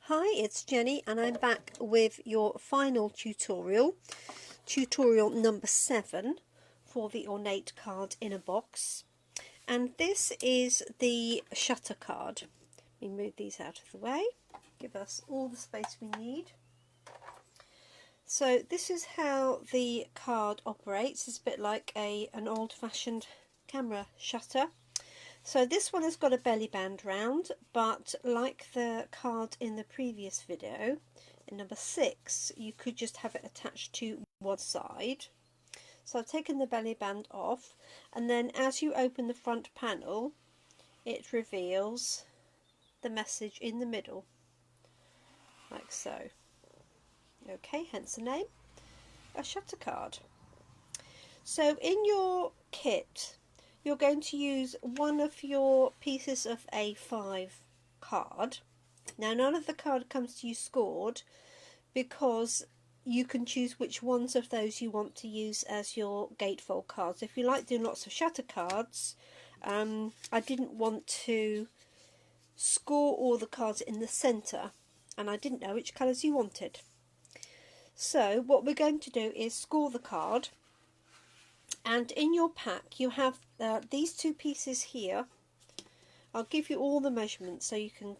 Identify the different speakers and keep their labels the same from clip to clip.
Speaker 1: Hi, it's Jenny and I'm back with your final tutorial number 7 for the Ornate card in a box. And this is the shutter card. Let me move these out of the way, give us all the space we need. So this is how the card operates. It's a bit like an old-fashioned camera shutter. So this one has got a belly band round, but like the card in the previous video, in number 6, you could just have it attached to one side. So I've taken the belly band off, and then as you open the front panel, it reveals the message in the middle, like so. Okay, hence the name, a shutter card. So in your kit, you're going to use one of your pieces of A5 card. Now none of the card comes to you scored, because you can choose which ones of those you want to use as your gatefold cards. If you like doing lots of shutter cards, I didn't want to score all the cards in the centre, and I didn't know which colours you wanted. So what we're going to do is score the card. And in your pack you have these two pieces here. I'll give you all the measurements so you can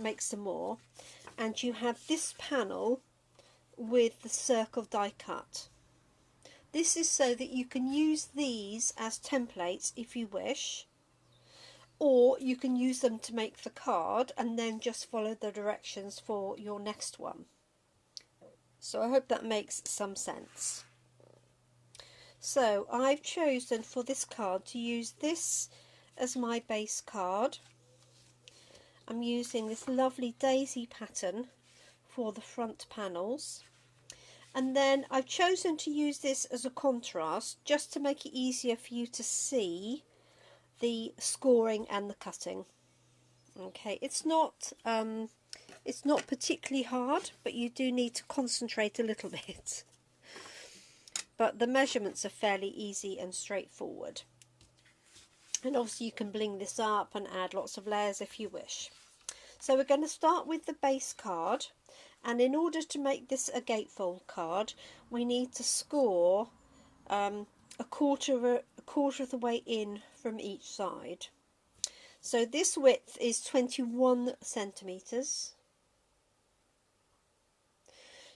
Speaker 1: make some more. And you have this panel with the circle die cut. This is so that you can use these as templates if you wish, or you can use them to make the card and then just follow the directions for your next one. So I hope that makes some sense. So I've chosen for this card to use this as my base card. I'm using this lovely daisy pattern for the front panels, and then I've chosen to use this as a contrast just to make it easier for you to see the scoring and the cutting. Okay, it's not particularly hard, but you do need to concentrate a little bit. But the measurements are fairly easy and straightforward. And obviously you can bling this up and add lots of layers if you wish. So we're going to start with the base card, and in order to make this a gatefold card, we need to score a quarter of the way in from each side. So this width is 21 centimetres.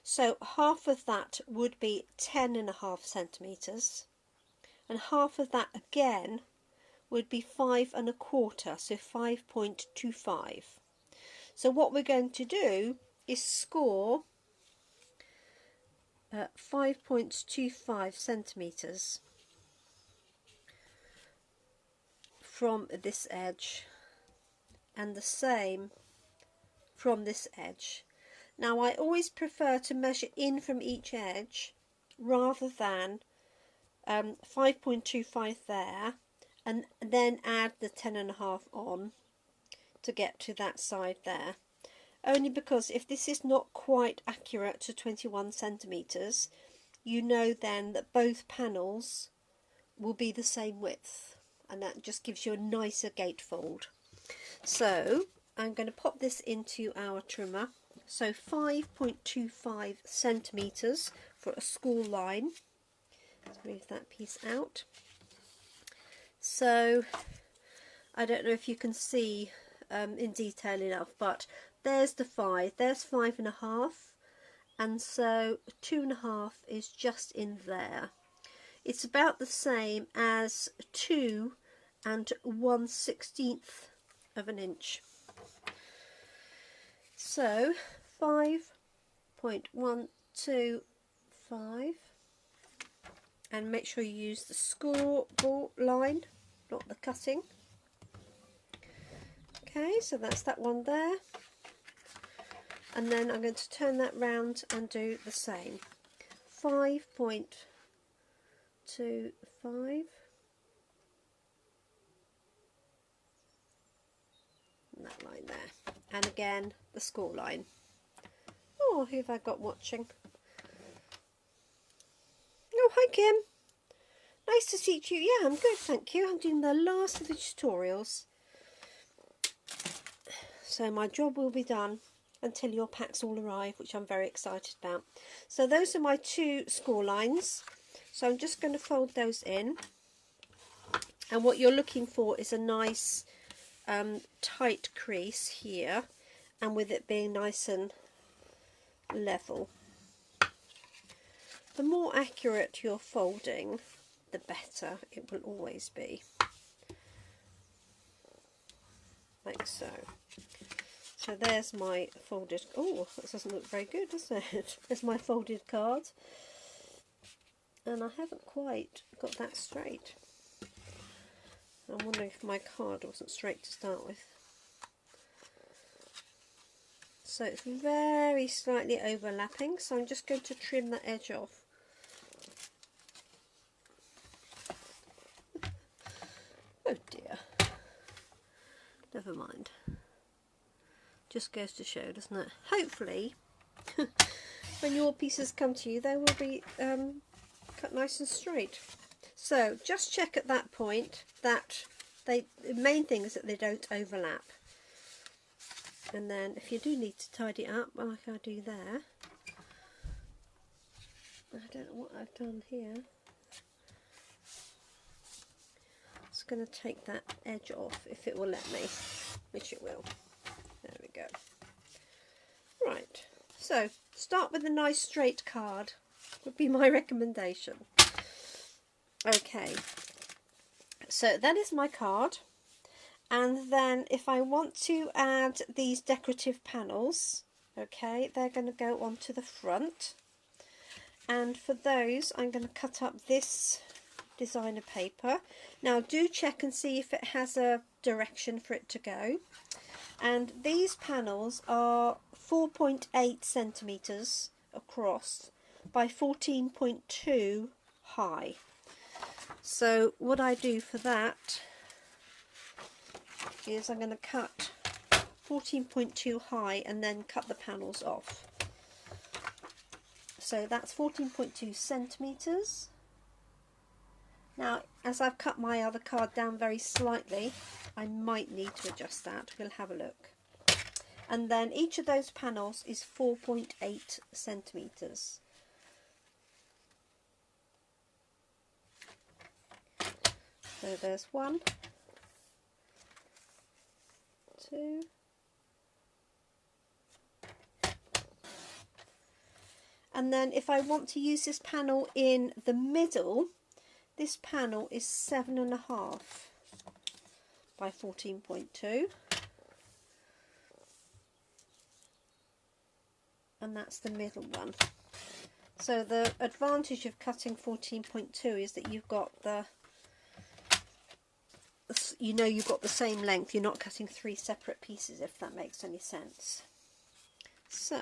Speaker 1: So half of that would be 10.5 centimetres, and half of that again would be 5.25, so 5.25. So what we're going to do is score 5.25 centimetres from this edge, and the same from this edge. Now I always prefer to measure in from each edge rather than 5.25 there and then add the 10.5 on to get to that side there. Only because if this is not quite accurate to 21 centimetres, you know then that both panels will be the same width, and that just gives you a nicer gatefold. So I'm going to pop this into our trimmer. So 5.25 centimetres for a school line. Let's move that piece out. So I don't know if you can see in detail enough, but there's the 5, there's 5.5, and so 2.5 is just in there. It's about the same as 2 1/16 of an inch. So 5.125, and make sure you use the score ball line, not the cutting. Okay, so that's that one there, and then I'm going to turn that round and do the same. 5.25, and that line there, and again the score line. Oh, who have I got watching? Oh, hi Kim, nice to see you. Yeah, I'm good, thank you. I'm doing the last of the tutorials, so my job will be done, until your packs all arrive, which I'm very excited about. So those are my 2 score lines. So I'm just going to fold those in. And what you're looking for is a nice tight crease here, and with it being nice and level. The more accurate your folding, the better it will always be. Like so. So there's my folded, oh, that doesn't look very good, does it? There's my folded card. And I haven't quite got that straight. I'm wondering if my card wasn't straight to start with. So it's very slightly overlapping, so I'm just going to trim that edge off. Oh dear. Never mind. Just goes to show, doesn't it? Hopefully, when your pieces come to you, they will be cut nice and straight. So just check at that point that the main thing is that they don't overlap. And then if you do need to tidy it up, like I do there, I don't know what I've done here. Just going to take that edge off if it will let me, which it will. There we go. Right, so start with a nice straight card would be my recommendation. Okay, so that is my card. And then if I want to add these decorative panels, okay, they're going to go onto the front. And for those, I'm going to cut up this designer paper. Now do check and see if it has a direction for it to go. And these panels are 4.8 centimetres across by 14.2 high. So what I do for that is I'm going to cut 14.2 high and then cut the panels off. So that's 14.2 centimetres. Now, as I've cut my other card down very slightly, I might need to adjust that. We'll have a look. And then each of those panels is 4.8 centimetres. So there's 1, 2, and then if I want to use this panel in the middle, this panel is 7.5 by 14.2, and that's the middle one. So the advantage of cutting 14.2 is that you've got you've got the same length. You're not cutting 3 separate pieces, if that makes any sense. So,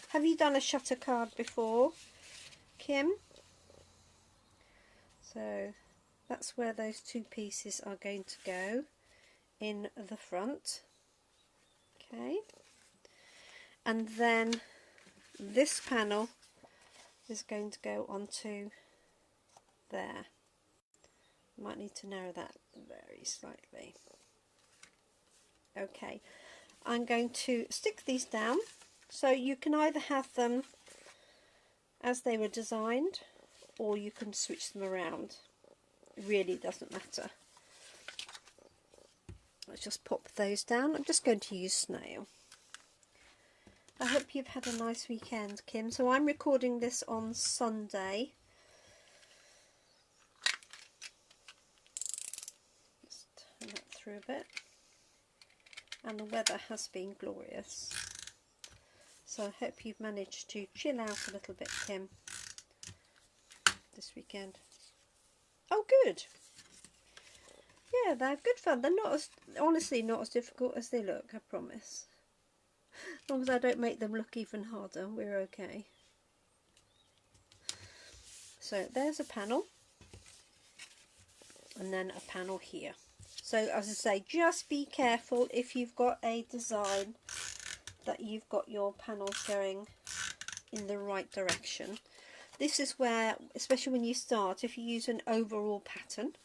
Speaker 1: have you done a shutter card before, Kim? So that's where those 2 pieces are going to go in the front. Okay, and then this panel is going to go onto there. Might need to narrow that very slightly. Okay, I'm going to stick these down, so you can either have them as they were designed or you can switch them around. It really doesn't matter. Let's just pop those down. I'm just going to use snail. I hope you've had a nice weekend, Kim. So I'm recording this on Sunday. Turn that through a bit, and the weather has been glorious, so I hope you've managed to chill out a little bit, Kim, this weekend. Oh good, yeah, they're good fun. They're not as, honestly, not as difficult as they look, I promise. As long as I don't make them look even harder, we're okay. So there's a panel, and then a panel here. So as I say, just be careful if you've got a design that you've got your panels going in the right direction. This is where, especially when you start, if you use an overall pattern,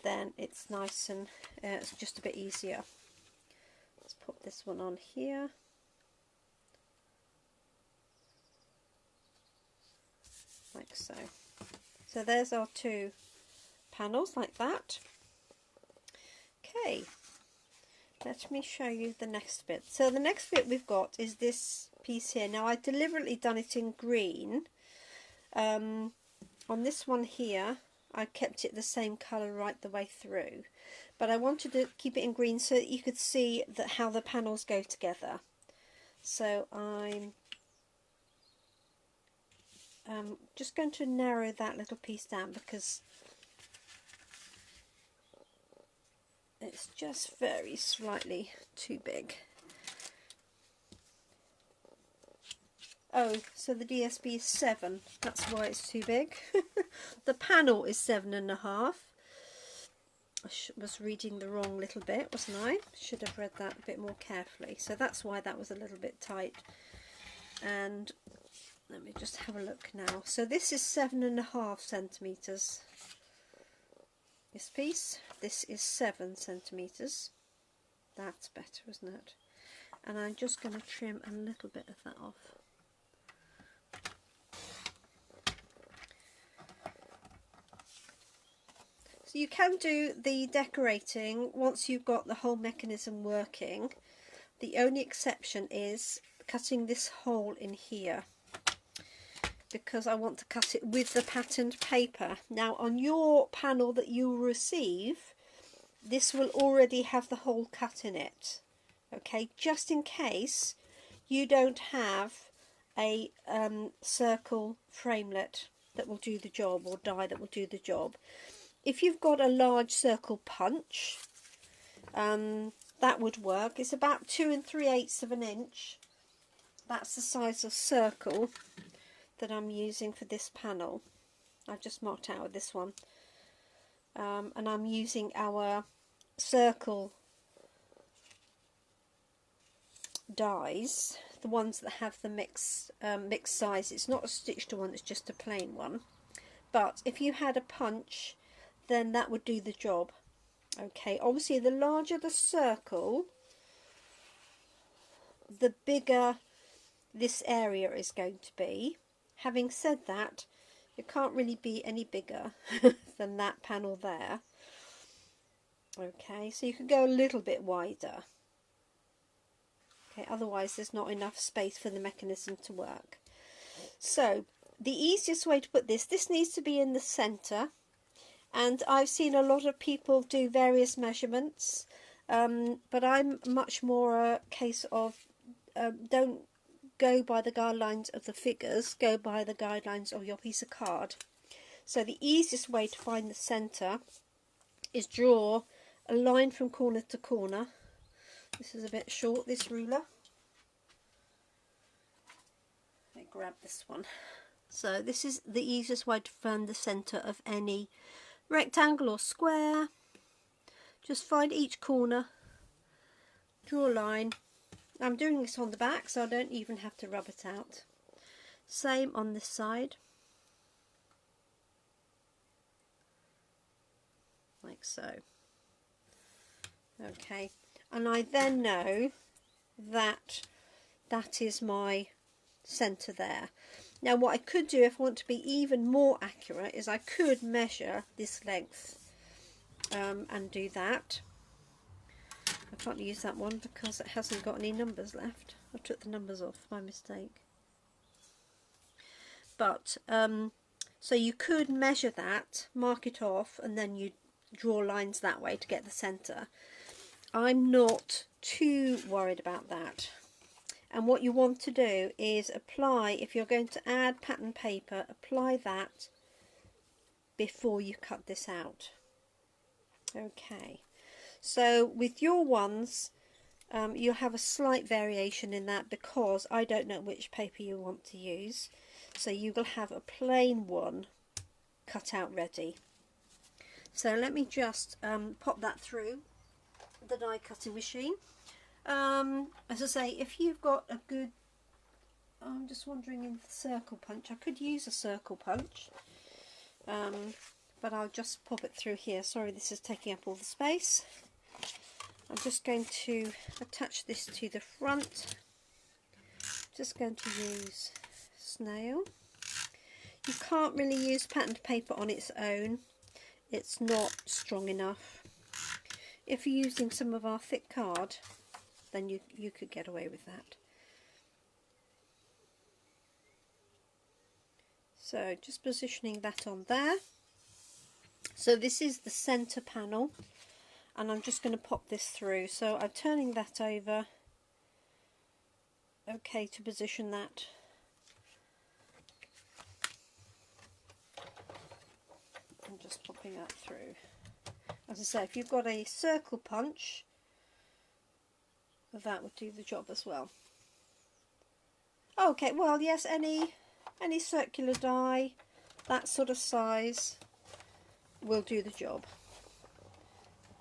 Speaker 1: then it's nice and it's just a bit easier. Let's pop this one on here. so. So there's our two panels like that. Okay, let me show you the next bit. So the next bit we've got is this piece here. Now I deliberately done it in green. On this one here I kept it the same colour right the way through, but I wanted to keep it in green so that you could see that how the panels go together. So I'm just going to narrow that little piece down because it's just very slightly too big. Oh, so the DSB is 7. That's why it's too big. The panel is 7.5. I was reading the wrong little bit, wasn't I? Should have read that a bit more carefully. So that's why that was a little bit tight. And let me just have a look now. So this is 7.5 centimetres. This piece. This is 7 centimetres. That's better, isn't it? And I'm just going to trim a little bit of that off. So you can do the decorating once you've got the whole mechanism working. The only exception is cutting this hole in here, because I want to cut it with the patterned paper. Now on your panel that you receive, this will already have the hole cut in it. Okay, just in case you don't have a circle framelit that will do the job, or die that will do the job. If you've got a large circle punch, that would work. It's about 2 3/8 of an inch. That's the size of circle that I'm using for this panel. I've just marked out with this one. And I'm using our circle dies, the ones that have the mixed size. It's not a stitched one, it's just a plain one. But if you had a punch, then that would do the job. Okay, obviously the larger the circle, the bigger this area is going to be. Having said that, it can't really be any bigger than that panel there. Okay, so you could go a little bit wider. Okay, otherwise there's not enough space for the mechanism to work. So the easiest way to put this needs to be in the centre. And I've seen a lot of people do various measurements, but I'm much more a case of don't go by the guidelines of the figures, go by the guidelines of your piece of card. So the easiest way to find the centre is draw a line from corner to corner. This is a bit short, this ruler. Let me grab this one. So this is the easiest way to find the centre of any rectangle or square. Just find each corner, draw a line. I'm doing this on the back, so I don't even have to rub it out. Same on this side, like so. Okay, and I then know that that is my centre there. Now what I could do, if I want to be even more accurate, is I could measure this length and do that. I can't use that one because it hasn't got any numbers left. I took the numbers off by mistake. But so you could measure that, mark it off, and then you draw lines that way to get the centre. I'm not too worried about that. And what you want to do is apply, if you're going to add pattern paper, apply that before you cut this out. Okay, so with your ones, you'll have a slight variation in that because I don't know which paper you want to use. So you will have a plain one cut out ready. So let me just pop that through the die cutting machine. As I say, if you've got a good, I'm just wondering in the circle punch, I could use a circle punch, but I'll just pop it through here. Sorry, this is taking up all the space. I'm just going to attach this to the front. Just going to use snail. You can't really use patterned paper on its own. It's not strong enough. If you're using some of our thick card, then you could get away with that. So just positioning that on there. So this is the centre panel, and I'm just going to pop this through. So I'm turning that over. Okay, to position that. I'm just popping that through. As I say, if you've got a circle punch, that would do the job as well. Okay, well, yes, any circular die, that sort of size, will do the job.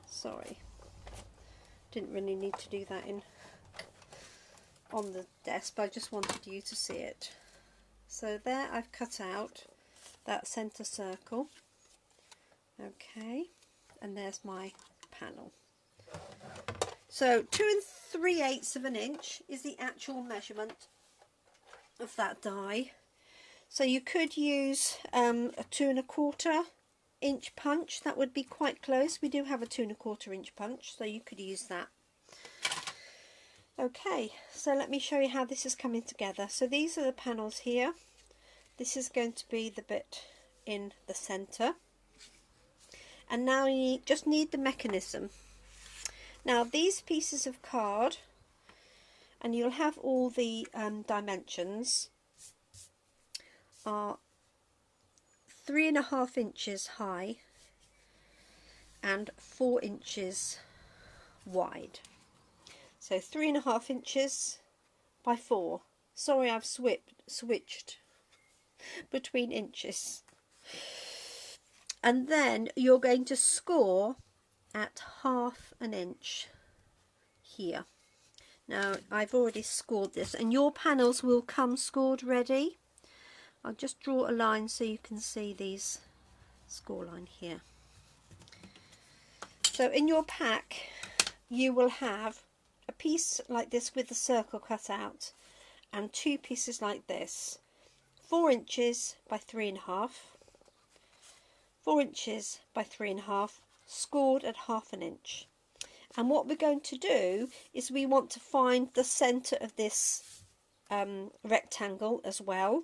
Speaker 1: Sorry, didn't really need to do that on the desk, but I just wanted you to see it. So there I've cut out that centre circle. Okay, and there's my panel. So 2 3/8 of an inch is the actual measurement of that die. So you could use a 2 1/4 inch punch. That would be quite close. We do have a 2 1/4 inch punch, so you could use that. Okay, so let me show you how this is coming together. So these are the panels here. This is going to be the bit in the centre. And now you just need the mechanism. Now these pieces of card, and you'll have all the dimensions, are 3 1/2 inches high and 4 inches wide. So 3 1/2 inches by 4. Sorry, I've switched between inches. And then you're going to score at 1/2 an inch here. Now I've already scored this, and your panels will come scored ready. I'll just draw a line so you can see these score line here. So in your pack you will have a piece like this with the circle cut out, and 2 pieces like this, 4 inches by 3 1/2, 4 inches by 3 1/2, scored at 1/2 an inch. And what we're going to do is we want to find the centre of this rectangle as well.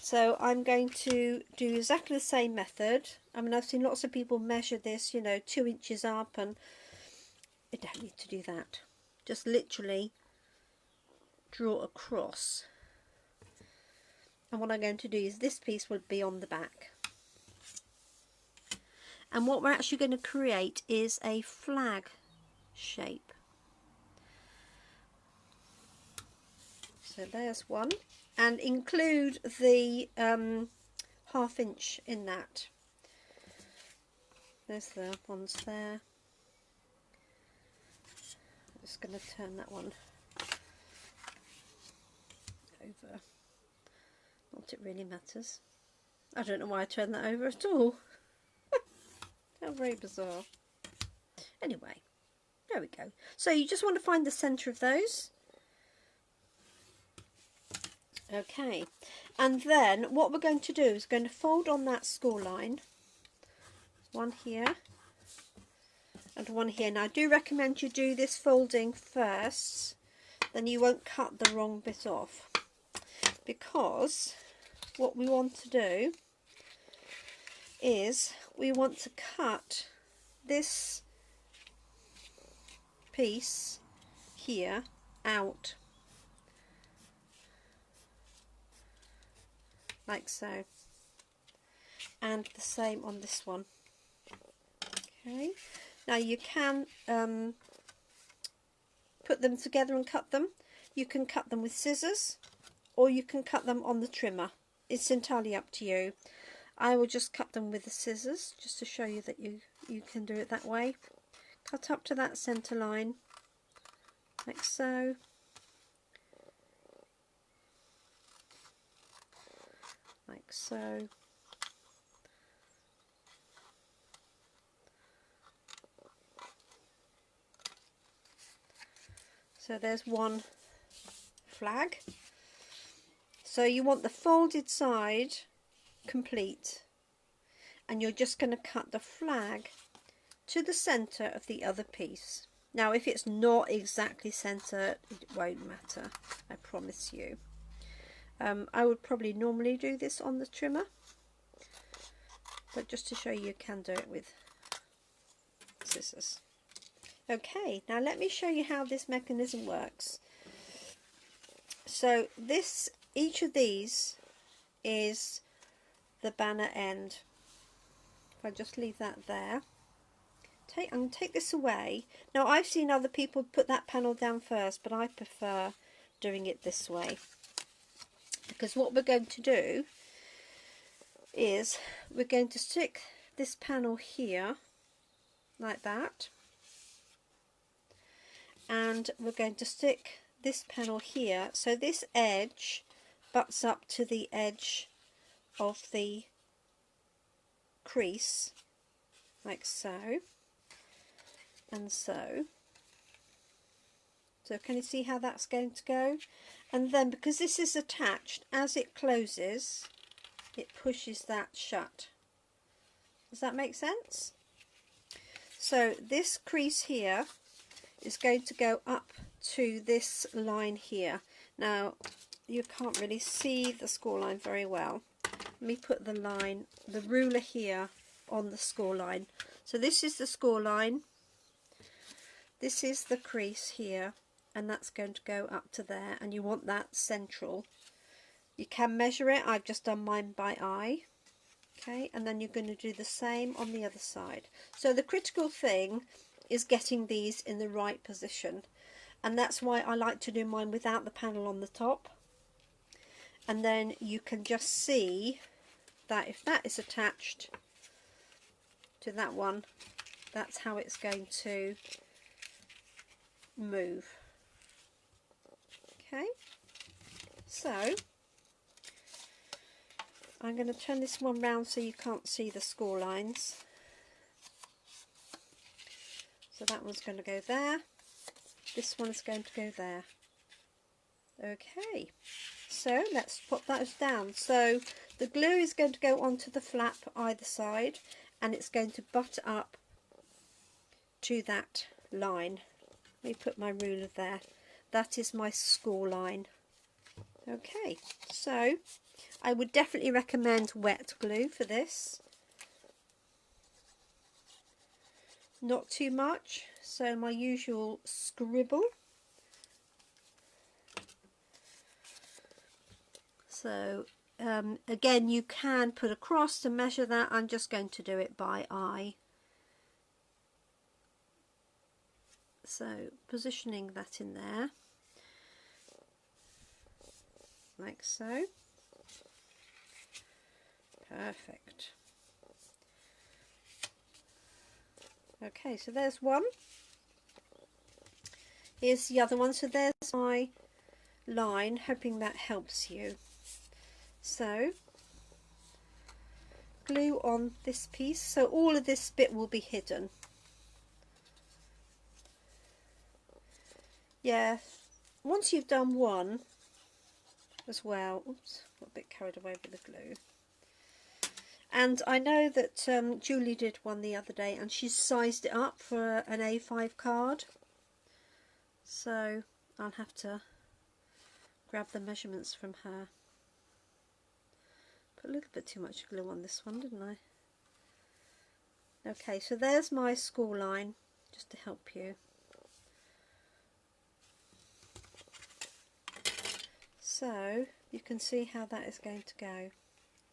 Speaker 1: So I'm going to do exactly the same method. I mean, I've seen lots of people measure this, you know, 2 inches up, and you don't need to do that. Just literally draw across. And what I'm going to do is this piece will be on the back. And what we're actually going to create is a flag shape. So there's one, and include the 1/2 inch in that. There's the ones there. I'm just going to turn that one over. Not it really matters. I don't know why I turned that over at all. How very bizarre. Anyway, there we go. So you just want to find the centre of those. Okay, and then what we're going to do is going to fold on that score line. One here and one here. Now I do recommend you do this folding first, then you won't cut the wrong bit off, because what we want to do is we want to cut this piece here out, like so, and the same on this one. Okay, now you can put them together and cut them. You can cut them with scissors, or you can cut them on the trimmer. It's entirely up to you. I will just cut them with the scissors, just to show you that you can do it that way. Cut up to that centre line, like so. Like so. So there's one flag. So you want the folded side complete, and you're just going to cut the flag to the centre of the other piece. Now if it's not exactly centre, it won't matter, I promise you. I would probably normally do this on the trimmer, but just to show you can do it with scissors. Okay, now let me show you how this mechanism works. So each of these is the banner end. If I just leave that there. I'm going to take this away. Now I've seen other people put that panel down first, but I prefer doing it this way. Because what we're going to do is we're going to stick this panel here like that, and we're going to stick this panel here so this edge butts up to the edge of the crease, like so and so. So can you see how that's going to go? And then because this is attached, as it closes it pushes that shut. Does that make sense? So this crease here is going to go up to this line here. Now you can't really see the score line very well. Let me put the ruler here on the score line. So this is the score line, this is the crease here, and that's going to go up to there, and you want that central. You can measure it, I've just done mine by eye. Okay, and then you're going to do the same on the other side. So the critical thing is getting these in the right position, and that's why I like to do mine without the panel on the top. And then you can just see that if that is attached to that one, that's how it's going to move. Okay, so I'm going to turn this one round so you can't see the score lines. So that one's going to go there, this one's going to go there. Okay, so let's put those down. So the glue is going to go onto the flap either side, and it's going to butt up to that line. Let me put my ruler there. That is my score line. Okay, so I would definitely recommend wet glue for this. Not too much, so my usual scribble. So again, you can put a cross to measure that. I'm just going to do it by eye. So positioning that in there, like so. Perfect. Okay, so there's one. Here's the other one. So there's my line, hoping that helps you. So glue on this piece, so all of this bit will be hidden. Yeah, once you've done one as well, oops, got a bit carried away with the glue. And I know that Julie did one the other day, and she's sized it up for an A5 card. So I'll have to grab the measurements from her. Put a little bit too much glue on this one, didn't I? Okay, so there's my score line, just to help you. So you can see how that is going to go.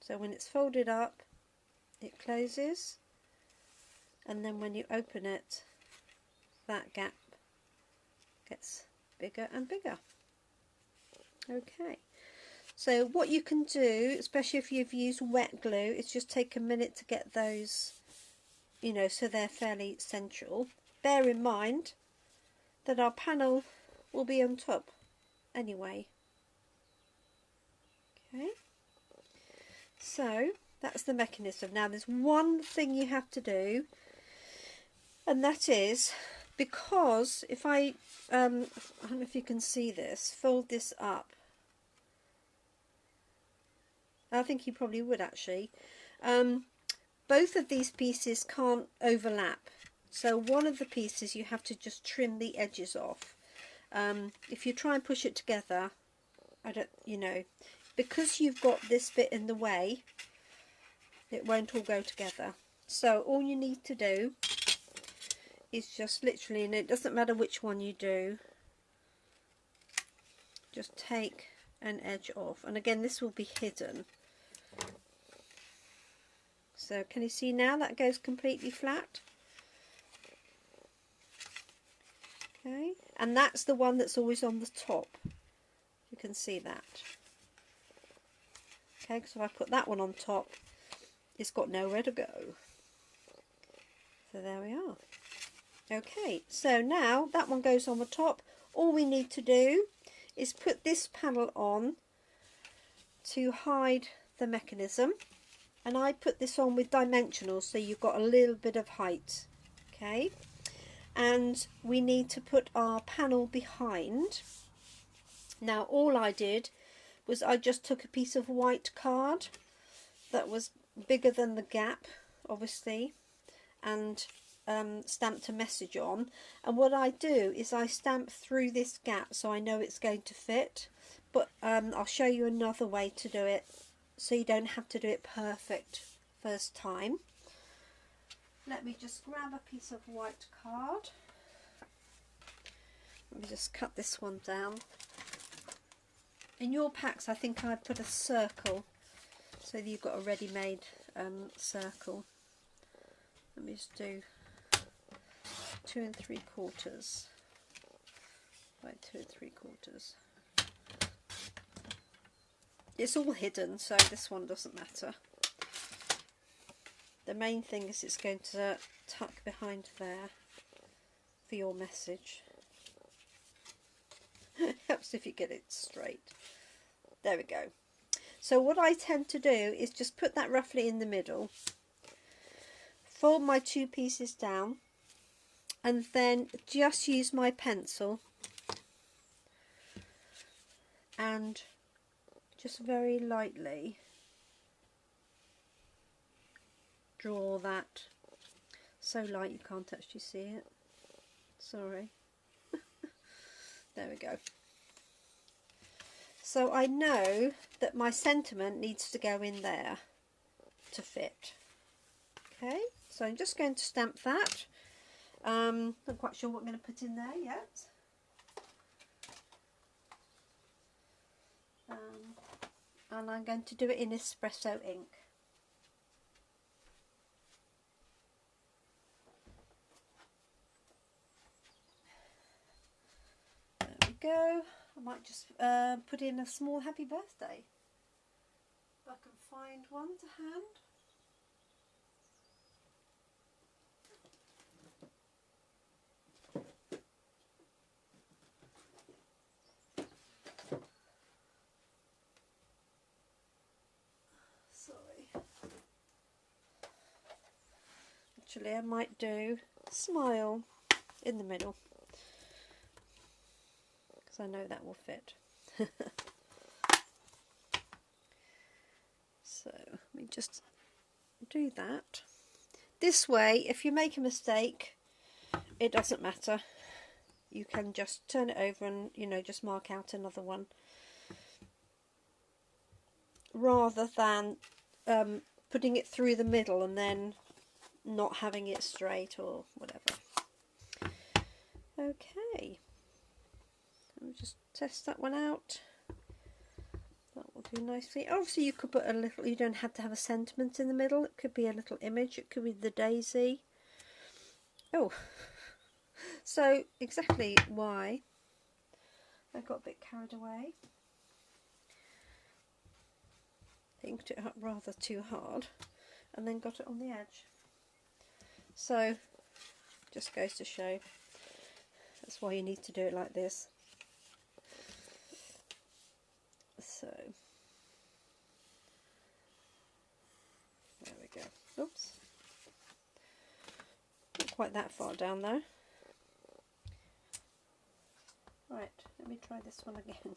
Speaker 1: So when it's folded up, it closes, and then when you open it, that gap gets bigger and bigger. Okay, so what you can do, especially if you've used wet glue, is just take a minute to get those, you know, so they're fairly central. Bear in mind that our panel will be on top anyway. Okay, so that's the mechanism. Now there's one thing you have to do, and that is, because if I don't know if you can see this, fold this up, I think you probably would actually. Both of these pieces can't overlap, so one of the pieces you have to just trim the edges off. If you try and push it together, because you've got this bit in the way, it won't all go together. So all you need to do is just literally, and it doesn't matter which one you do, just take an edge off. And again, this will be hidden. So can you see now that goes completely flat? Okay, and that's the one that's always on the top. You can see that. Okay, because if I put that one on top, it's got nowhere to go. So there we are. Okay, so now that one goes on the top. All we need to do is put this panel on to hide the mechanism. And I put this on with dimensionals, so you've got a little bit of height. Okay, and we need to put our panel behind. Now all I did was I just took a piece of white card that was bigger than the gap, obviously, and stamped a message on. And what I do is I stamp through this gap so I know it's going to fit, but I'll show you another way to do it so you don't have to do it perfect first time. Let me just grab a piece of white card. Let me just cut this one down. In your packs I think I put a circle so that you've got a ready-made circle. Let me just do 2 3/4 by 2 3/4. It's all hidden, so this one doesn't matter. The main thing is it's going to tuck behind there for your message. It helps if you get it straight. There we go. So what I tend to do is just put that roughly in the middle, fold my 2 pieces down, and then just use my pencil and just very lightly draw that. So light you can't actually see it. Sorry. There we go. So I know that my sentiment needs to go in there to fit. Okay, so I'm just going to stamp that. Not quite sure what I'm going to put in there yet. And I'm going to do it in espresso ink. There we go. I might just put in a small happy birthday. If I can find one to hand. Actually, I might do smile in the middle because I know that will fit. So let me just do that. This way, if you make a mistake, it doesn't matter. You can just turn it over and, you know, just mark out another one, rather than putting it through the middle and then not having it straight or whatever. Okay, let me just test that one out. That will do nicely. Obviously you could put a little, you don't have to have a sentiment in the middle. It could be a little image, it could be the daisy. Oh, so exactly why I got a bit carried away. Inked it up rather too hard and then got it on the edge. So, just goes to show, that's why you need to do it like this. So, there we go. Oops. Not quite that far down though. Right, let me try this one again.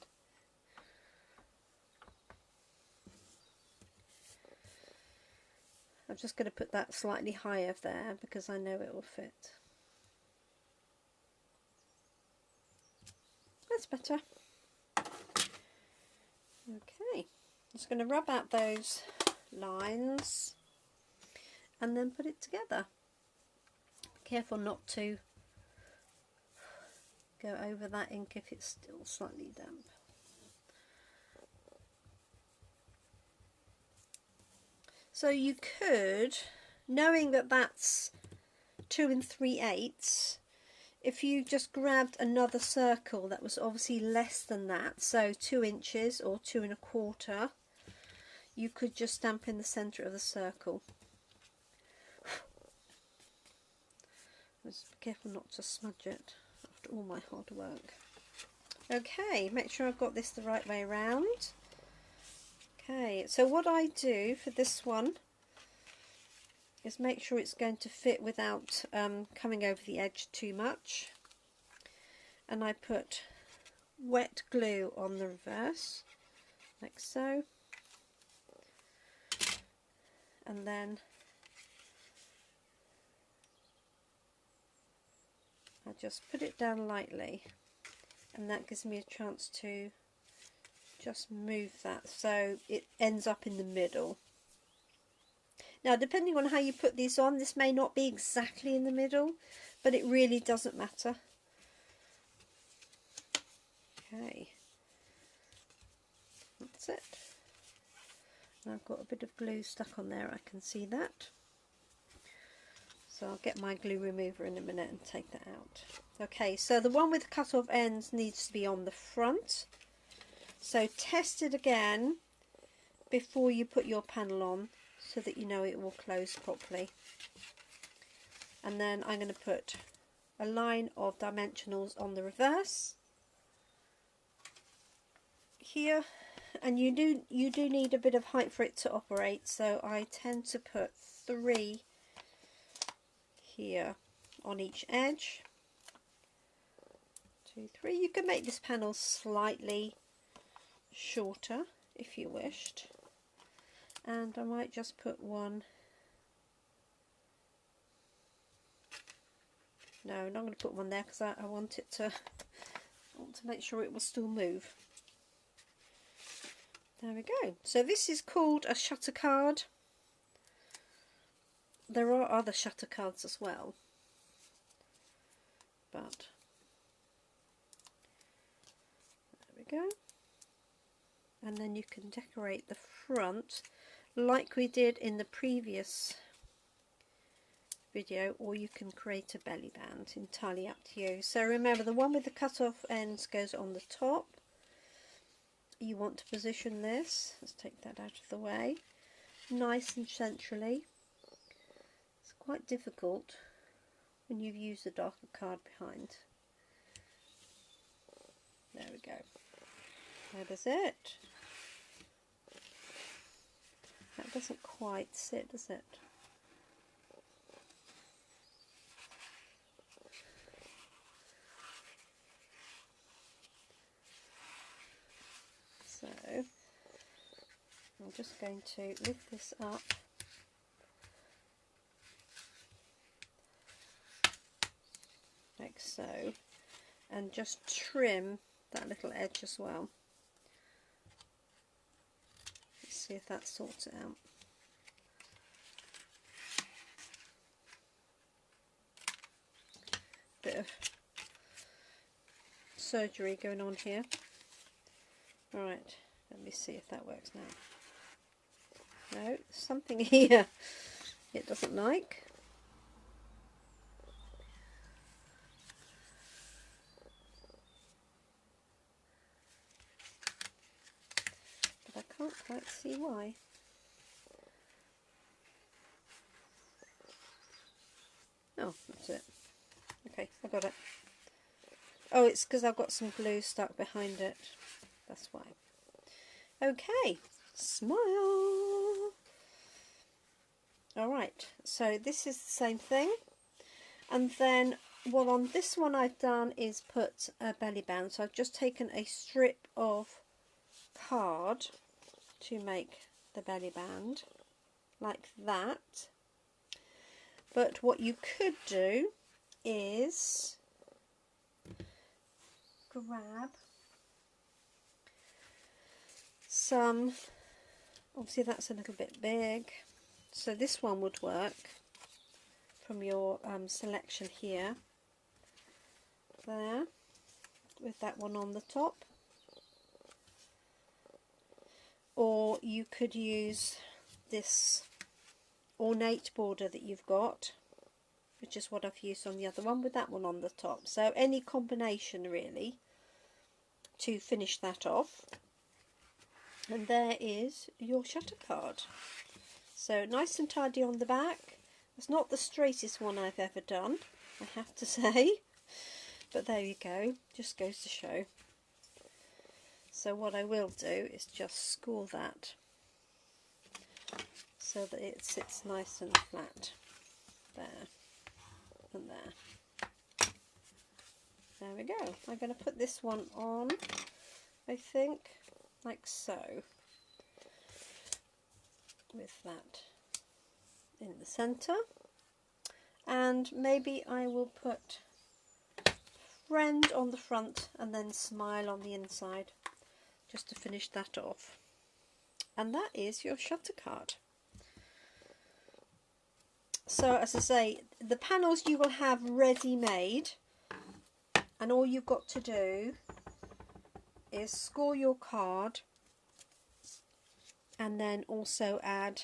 Speaker 1: I'm just going to put that slightly higher there because I know it will fit. That's better. Okay, just going to rub out those lines and then put it together. Be careful not to go over that ink if it's still slightly damp. So you could, knowing that that's 2 3/8, if you just grabbed another circle that was obviously less than that, so 2 inches or 2 1/4, you could just stamp in the centre of the circle. Just be careful not to smudge it after all my hard work. Okay, make sure I've got this the right way around. Okay, so what I do for this one is make sure it's going to fit without coming over the edge too much. And I put wet glue on the reverse, like so. And then I just put it down lightly, and that gives me a chance to just move that so it ends up in the middle. Now, depending on how you put these on, this may not be exactly in the middle, but it really doesn't matter. Okay, that's it. And I've got a bit of glue stuck on there, I can see that. So I'll get my glue remover in a minute and take that out. Okay, so the one with the cut off ends needs to be on the front. So test it again before you put your panel on so that you know it will close properly. And then I'm going to put a line of dimensionals on the reverse here, and you do need a bit of height for it to operate, so I tend to put 3 here on each edge. 2, 3. You can make this panel slightly shorter if you wished, and I might just put 1. No, I'm not going to put 1 there because I want it to, I want to make sure it will still move. There we go. So this is called a shutter card. There are other shutter cards as well, but there we go. And then you can decorate the front like we did in the previous video, or you can create a belly band, entirely up to you. So remember, the one with the cut off ends goes on the top. You want to position this, let's take that out of the way, nice and centrally. It's quite difficult when you've used a darker card behind. There we go. That is it. That doesn't quite sit, does it? So I'm just going to lift this up like so, and just trim that little edge as well. Let's see if that sorts it out. Bit of surgery going on here. Right, let me see if that works now. No, something here it doesn't like. But I can't quite see why. Oh, that's it. Okay, I got it. Oh, it's because I've got some glue stuck behind it. That's why. Okay, smile. Alright, so this is the same thing. And then what on this one I've done is put a belly band. So I've just taken a strip of card to make the belly band, like that. But what you could do is grab some, obviously that's a little bit big, so this one would work from your selection here, there, with that one on the top. Or you could use this Ornate border that you've got, which is what I've used on the other one, with that one on the top. So any combination really to finish that off. And there is your shutter card. So nice and tidy on the back. It's not the straightest one I've ever done, I have to say, but there you go, just goes to show. So what I will do is just score that so that it sits nice and flat, there and there. There we go. I'm going to put this one on, I think, like so, with that in the centre, and maybe I will put friend on the front and then smile on the inside, just to finish that off. And that is your shutter card. So as I say, the panels you will have ready made, and all you've got to do is score your card and then also add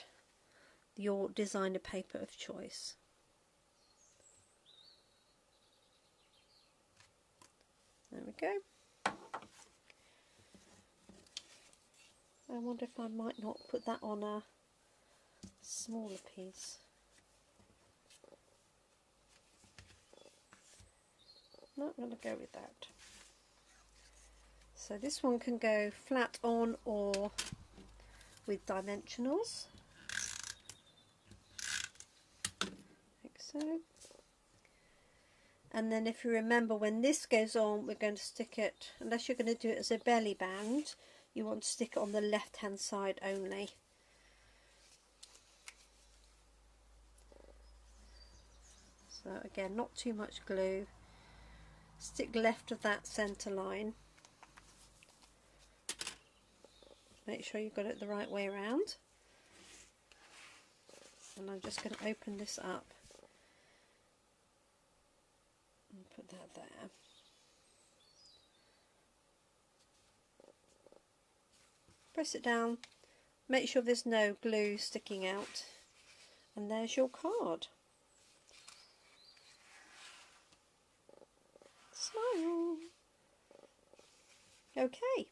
Speaker 1: your designer paper of choice. There we go. I wonder if I might not put that on a smaller piece. No, I'm going to go with that. So this one can go flat on or with dimensionals, like so. And then if you remember, when this goes on, we're going to stick it, unless you're going to do it as a belly band, you want to stick it on the left hand side only. So again, not too much glue. Stick left of that centre line. Make sure you've got it the right way around. And I'm just going to open this up and put that there. Press it down, make sure there's no glue sticking out, and there's your card. Smile. Okay,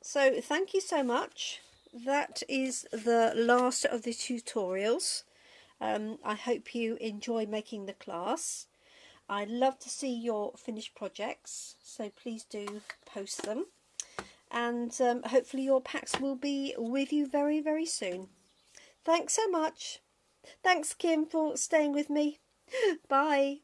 Speaker 1: so thank you so much. That is the last of the tutorials. I hope you enjoy making the class. I'd love to see your finished projects, so please do post them. And hopefully your packs will be with you very, very soon. Thanks so much. Thanks, Kim, for staying with me. Bye.